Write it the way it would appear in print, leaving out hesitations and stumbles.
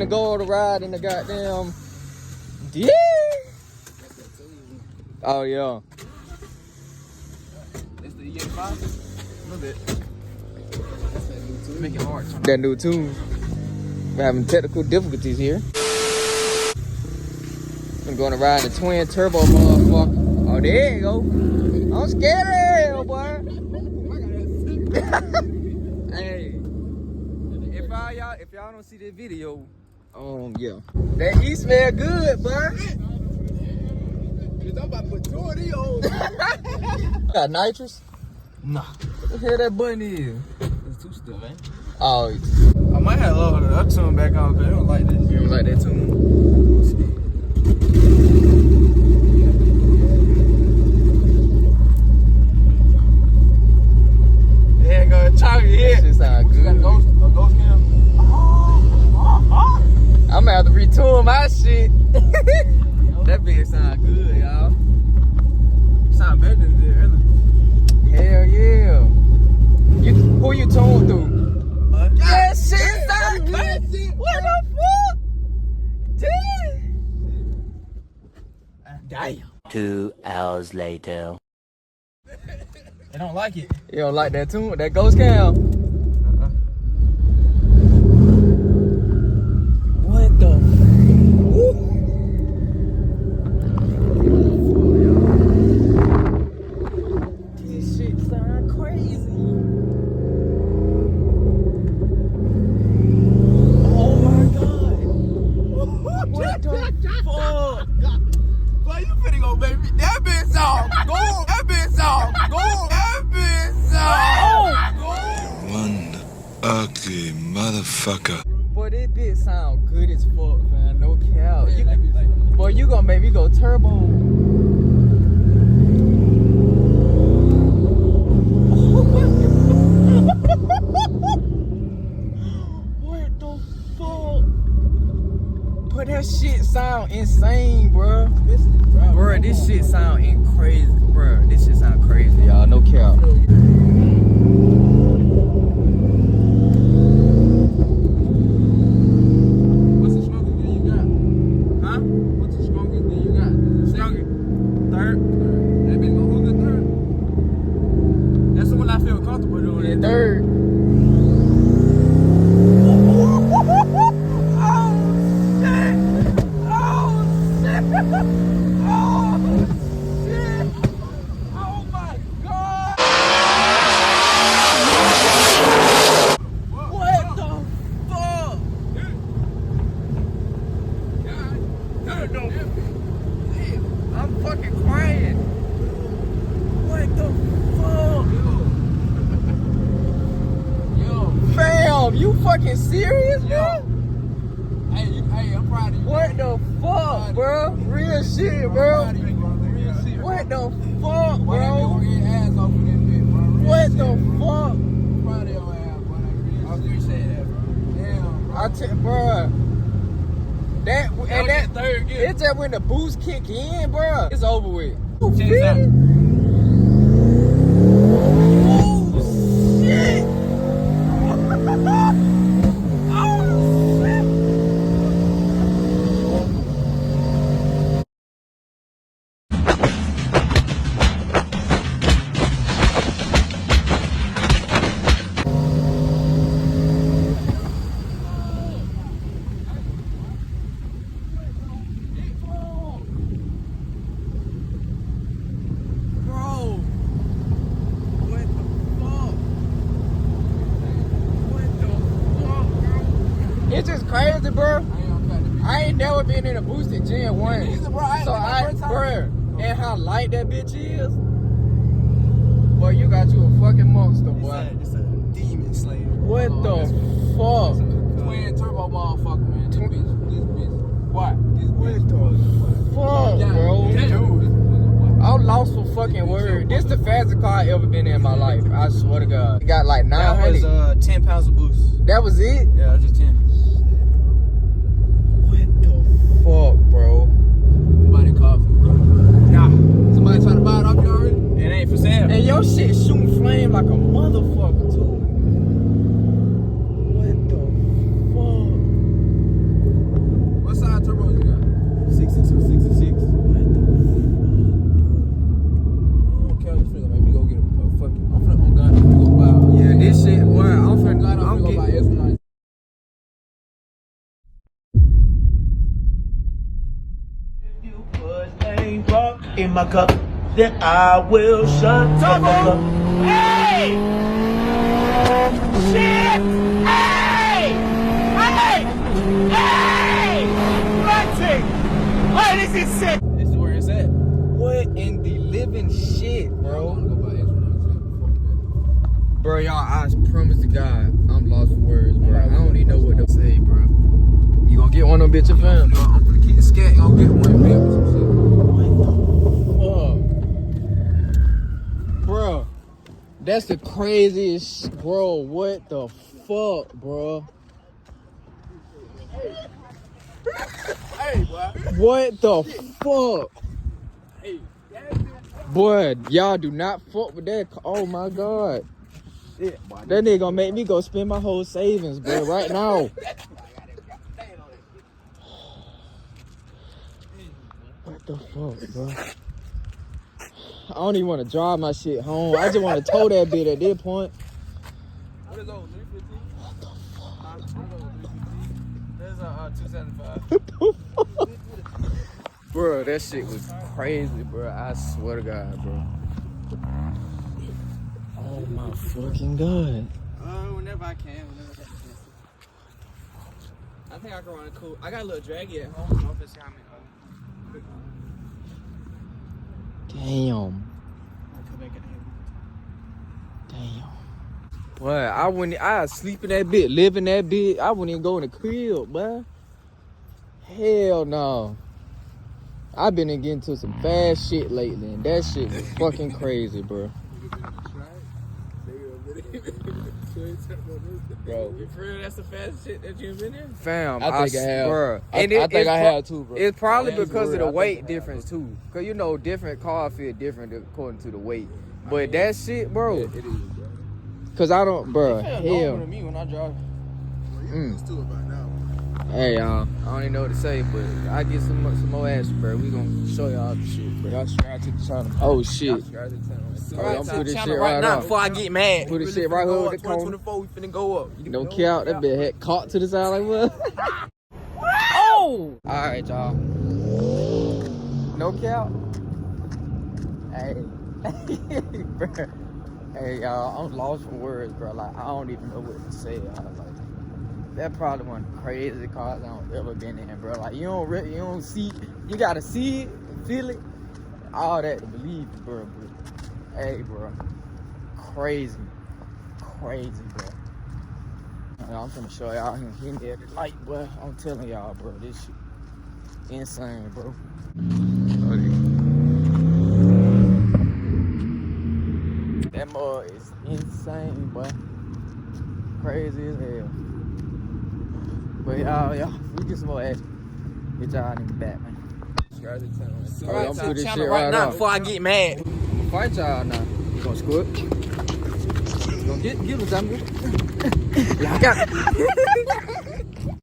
finna go on the ride in the goddamn. Yeah. Oh yeah. It's the E85. A little bit. Make it hard. That new tune. We're having technical difficulties here. I'm gonna ride the twin turbo motherfucker. Oh, there you go. I'm scared of hell, boy. Hey, if y'all don't see this video, yeah, that E smell good, boy. I'm about to put 2 of these hoes. Got nitrous? Nah. What the hell that button is? It's 2-step, man. Oh, I might have lowered the up tune back on because I don't like this. you don't like that tune? There you go, chocolate here. That shit sound good. You got a ghost cam? I'm gonna have to retool my shit. That bitch sound good, y'all. Sound better than this, really. Hell yeah. Who you tuned through? That shit sound good. What the fuck? Damn. 2 hours later. They don't like it. You don't like that tune? That ghost cam? What the This shit sound crazy. Oh my god. What the fuck? Boy, you finna go, baby. That bitch off. Go. That bitch off. Go. That bitch off. One ugly motherfucker. Boy, this bitch sound good as fuck, man. No cap. Boy, you gonna make me go turbo. What the fuck? Boy, that shit sound insane, bro. Bro, this shit sound crazy, bro. This shit sound crazy, y'all. No cap. What's the strongest thing you got? Huh? What's the strongest thing you got? Strongest? Third? That bitch gonna hook a third? That's the one I feel comfortable doing. Yeah, third. I'm fucking crying. What the fuck? Yo. Fam, you fucking serious, bro? Hey, I'm proud of you. What the fuck, bro? Real shit, bro. I'm proud of you, bro. Real shit. What the fuck, Boy, that bitch bro? gonna get ass off of this bitch, bro. Real What shit, the bro. fuck? I'm proud of your ass, bro. Like, real I appreciate that, bro. Damn, bro. I tell, bro. That and that third gear. it's just when the boost kick in, bro. It's over with. Check this out. Oh shit! It's just crazy, bro. I ain't never been in a boosted Gen 1. So bro, and how light that bitch is. Boy, you got you a fucking monster, boy. It's a demon slayer. What the fuck? Twin turbo motherfucker, man. This bitch. What? What the fuck, bro? I'm lost for fucking word. This the fastest car I ever been in my life. I swear to God. It got like 900. That was 10 pounds of boost. That was it? Yeah, just 10. What the fuck, bro? Somebody called for me, bro. Nah. Somebody trying to buy it off you already? It ain't for sale. And your shit shooting flame like a motherfucker, too. What the fuck? in my cup, then I will shut the fuck up. Hey! Shit! Hey! Hey! Hey! Lexi! Oh, this is sick! This is where it's at. What in the living shit, bro? Bro, y'all, I promise to God, I'm lost for words, bro. I don't even know what to say, bro. You gonna get one of them bitches, fam? I'm gonna keep the scat. I'll get one, man. Fuck. Bro, that's the craziest sh- bro. What the fuck, bro? Hey, boy. What the fuck? Hey. Boy, y'all do not fuck with that. Oh my god. Shit, boy. That nigga gonna make me go spend my whole savings, bro, right now. What the fuck, bro? I don't even want to drive my shit home. I just want to tow that bitch at this point. What is those? 315? What the fuck? What is those? 315? There's a 275. What the fuck? Bro, that shit was crazy, bro. I swear to God, bro. Oh my fucking god. Whenever I can. I think I can run it cool. I got a little draggy at home. Office, how many? Damn. Damn. Boy, I'd sleep in that bitch, live in that bitch. I wouldn't even go in the crib, boy. Hell no. I've been getting into some fast shit lately, and that shit was fucking crazy, bro. Bro, you for real? That's the fastest shit that you've been in? Fam, I think I have. Bro. I think I have too, bro. It's probably Yeah, because of for the real, I weight think I have, difference too. Cause you know, different cars feel different according to the weight. But that shit, bro. It is, bro. Cause I don't, bro. It feel normal Hell. to me when I drive. Hey y'all, I don't even know what to say, but I get some more action, bro. We gonna show y'all the shit, bro. Y'all subscribe to the channel. Oh shit. Subscribe to the channel. I'm put this shit right right now on. before I get mad. Put this shit right here with the corner. 2024, we finna go up. Don't kill out that bitch head caught to the side like what? Oh! Alright, y'all. No count. Hey. Bro. Hey, y'all, I'm lost for words, bro. Like, I don't even know what to say. I was like, that probably one of the craziest cars I've ever been in, bro. Like, you don't see, you gotta see it, feel it, all that to believe it, bro. But, hey, bro, crazy, bro. I'm finna show y'all him here at the light, boy. I'm telling y'all, bro, this shit insane, bro. That mud is insane, boy. Crazy as hell. But y'all, we get some more action. Get y'all in the back, man. Subscribe to the channel. Subscribe I'm to put the this channel shit right right now. now before I get mad. Fight y'all now. You gonna squirt? You gonna get him, Samuel? Yeah, I got it.